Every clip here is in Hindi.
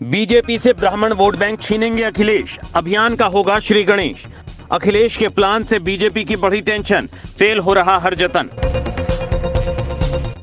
बीजेपी से ब्राह्मण वोट बैंक छीनेंगे अखिलेश, अभियान का होगा श्री गणेश। अखिलेश के प्लान से बीजेपी की बढ़ी टेंशन, फेल हो रहा हर जतन।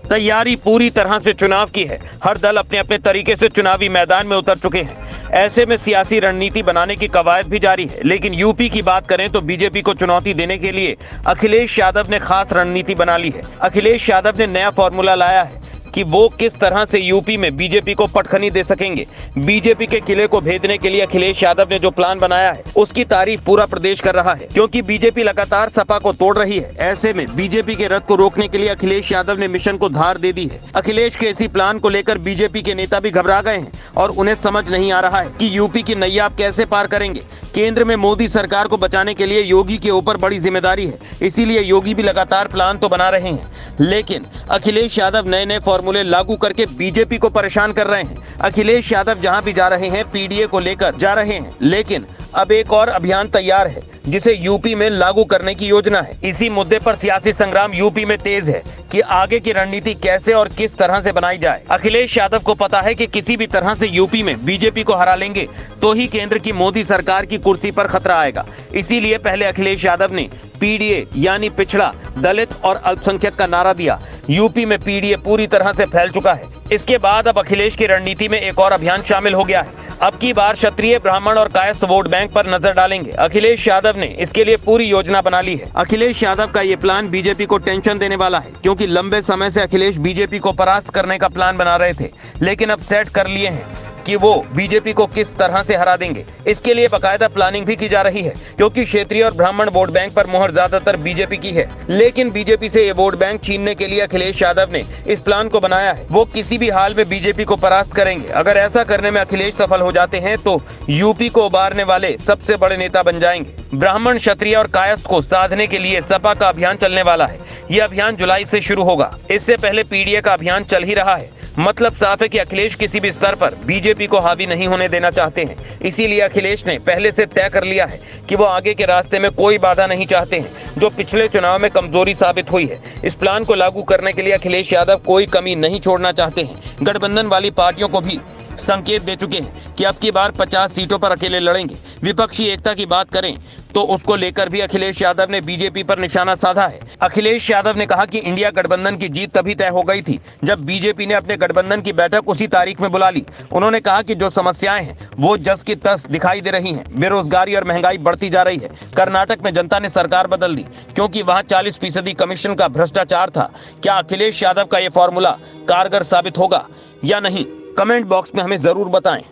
तैयारी पूरी तरह से चुनाव की है, हर दल अपने अपने तरीके से चुनावी मैदान में उतर चुके हैं। ऐसे में सियासी रणनीति बनाने की कवायद भी जारी है। लेकिन यूपी की बात करें तो बीजेपी को चुनौती देने के लिए अखिलेश यादव ने खास रणनीति बना ली है। अखिलेश यादव ने नया फॉर्मूला लाया है कि वो किस तरह से यूपी में बीजेपी को पटखनी दे सकेंगे। बीजेपी के किले को भेदने के लिए अखिलेश यादव ने जो प्लान बनाया है उसकी तारीफ पूरा प्रदेश कर रहा है, क्योंकि बीजेपी लगातार सपा को तोड़ रही है। ऐसे में बीजेपी के रथ को रोकने के लिए अखिलेश यादव ने मिशन को धार दे दी है। अखिलेश के इसी प्लान को लेकर बीजेपी के नेता भी घबरा गए हैं और उन्हें समझ नहीं आ रहा है कि यूपी की नैया आप कैसे पार करेंगे। केंद्र में मोदी सरकार को बचाने के लिए योगी के ऊपर बड़ी जिम्मेदारी है, इसीलिए योगी भी लगातार प्लान तो बना रहे हैं, लेकिन अखिलेश यादव नए नए फॉर्मूले लागू करके बीजेपी को परेशान कर रहे हैं। अखिलेश यादव जहां भी जा रहे हैं पीडीए को लेकर जा रहे हैं, लेकिन अब एक और अभियान तैयार है जिसे यूपी में लागू करने की योजना है। इसी मुद्दे पर सियासी संग्राम यूपी में तेज है कि आगे की रणनीति कैसे और किस तरह से बनाई जाए। अखिलेश यादव को पता है कि किसी भी तरह से यूपी में बीजेपी को हरा लेंगे तो ही केंद्र की मोदी सरकार की कुर्सी पर खतरा आएगा। इसीलिए पहले अखिलेश यादव ने पीडीए यानी पिछड़ा, दलित और अल्पसंख्यक का नारा दिया। यूपी में पीडीए पूरी तरह से फैल चुका है। इसके बाद अब अखिलेश की रणनीति में एक और अभियान शामिल हो गया है। अब की बार क्षत्रिय, ब्राह्मण और कायस्थ वोट बैंक पर नजर डालेंगे। अखिलेश यादव ने इसके लिए पूरी योजना बना ली है। अखिलेश यादव का ये प्लान बीजेपी को टेंशन देने वाला है, क्योंकि लंबे समय से अखिलेश बीजेपी को परास्त करने का प्लान बना रहे थे, लेकिन अब सेट कर लिए हैं कि वो बीजेपी को किस तरह से हरा देंगे। इसके लिए बकायदा प्लानिंग भी की जा रही है, क्योंकि क्षेत्रीय और ब्राह्मण वोट बैंक पर मोहर ज्यादातर बीजेपी की है। लेकिन बीजेपी से ये वोट बैंक छीनने के लिए अखिलेश यादव ने इस प्लान को बनाया है। वो किसी भी हाल में बीजेपी को परास्त करेंगे। अगर ऐसा करने में अखिलेश सफल हो जाते हैं तो यूपी को उबारने वाले सबसे बड़े नेता बन जाएंगे। ब्राह्मण, क्षत्रिय और कायस्थ को साधने के लिए सपा का अभियान चलने वाला है। यह अभियान जुलाई से शुरू होगा। इससे पहले पीडीए का अभियान चल ही रहा है। मतलब साफ है कि अखिलेश किसी भी स्तर पर बीजेपी को हावी नहीं होने देना चाहते हैं। इसीलिए अखिलेश ने पहले से तय कर लिया है कि वो आगे के रास्ते में कोई बाधा नहीं चाहते हैं, जो पिछले चुनाव में कमजोरी साबित हुई है। इस प्लान को लागू करने के लिए अखिलेश यादव कोई कमी नहीं छोड़ना चाहते हैं। गठबंधन वाली पार्टियों को भी संकेत दे चुके हैं कि अब की बार 50 सीटों पर अकेले लड़ेंगे। विपक्षी एकता की बात करें तो उसको लेकर भी अखिलेश यादव ने बीजेपी पर निशाना साधा है। अखिलेश यादव ने कहा कि इंडिया गठबंधन की जीत तभी तय हो गई थी जब बीजेपी ने अपने गठबंधन की बैठक उसी तारीख में बुला ली। उन्होंने कहा कि जो समस्याएं हैं वो जस की तस दिखाई दे रही हैं। बेरोजगारी और महंगाई बढ़ती जा रही है। कर्नाटक में जनता ने सरकार बदल दी क्योंकि वहां 40% कमीशन का भ्रष्टाचार था। क्या अखिलेश यादव का ये फॉर्मूला कारगर साबित होगा या नहीं? कमेंट बॉक्स में हमें जरूर बताएं।